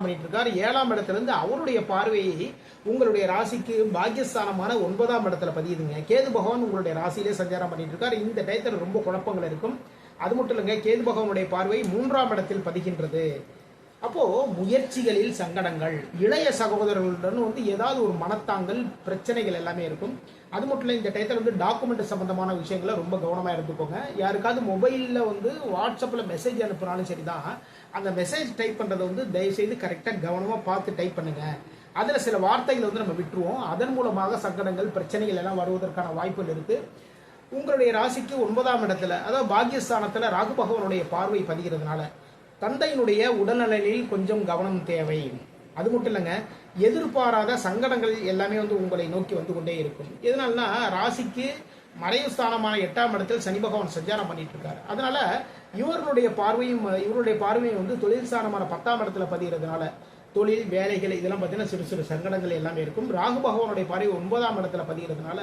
பண்ணிட்டு இருக்காரு. 7ஆம் இடத்திலிருந்து அவருடைய பார்வையை உங்களுடைய ராசிக்கு பாக்கியஸ்தானமான 9ஆம் இடத்துல பதியுதுங்க. கேது பகவான் உங்களுடைய ராசியிலே சஞ்சாரம் பண்ணிட்டு இருக்காரு. இந்த டயத்தில் ரொம்ப குழப்பங்கள் இருக்கும். அது மட்டும் இல்லைங்க, கேது பகவானுடைய பார்வை 3ஆம் இடத்தில் பதிகின்றது. அப்போ முயற்சிகளில் சங்கடங்கள், இளைய சகோதரர்களுடன் ஏதாவது ஒரு மனத்தாங்கல் பிரச்சனைகள் எல்லாமே இருக்கும். அது மட்டும் இல்லை, இந்த டயத்தில் டாக்குமெண்ட் சம்பந்தமான விஷயங்களை ரொம்ப கவனமாக எடுத்துக்கோங்க. யாருக்காவது மொபைலில் வாட்ஸ்அப்பில் மெசேஜ் அனுப்புனாலும் சரிதான், அந்த மெசேஜ் டைப் பண்ணுறதை தயவுசெய்து கரெக்டாக கவனமாக பார்த்து டைப் பண்ணுங்க. அதில் சில வார்த்தைகள் நம்ம விட்டுருவோம். அதன் மூலமாக சங்கடங்கள் பிரச்சனைகள் எல்லாம் வருவதற்கான வாய்ப்புகள் இருக்கு. உங்களுடைய ராசிக்கு 9ஆம் இடத்துல, அதாவது பாக்கியஸ்தானத்தில் ராகு பகவானுடைய பார்வை பதிகிறதுனால தந்தையினுடைய உடல்நலையில் கொஞ்சம் கவனம் தேவை. அது மட்டும் இல்லைங்க, எதிர்பாராத சங்கடங்கள் எல்லாமே உங்களை நோக்கி வந்து கொண்டே இருக்கும். எதனால்னா, ராசிக்கு மறைவு ஸ்தானமான 8ஆம் இடத்தில் சனி பகவான் சஞ்சாரம் பண்ணிட்டு இருக்காரு. அதனால இவருடைய பார்வையும் தொழில் ஸ்தானமான 10ஆம் இடத்துல பதிகிறதுனால தொழில் வேலைகள் இதெல்லாம் பார்த்தீங்கன்னா சிறு சிறு சங்கடங்கள் எல்லாமே இருக்கும். ராகு பகவானுடைய பார்வை 9ஆம் இடத்துல பதிகிறதுனால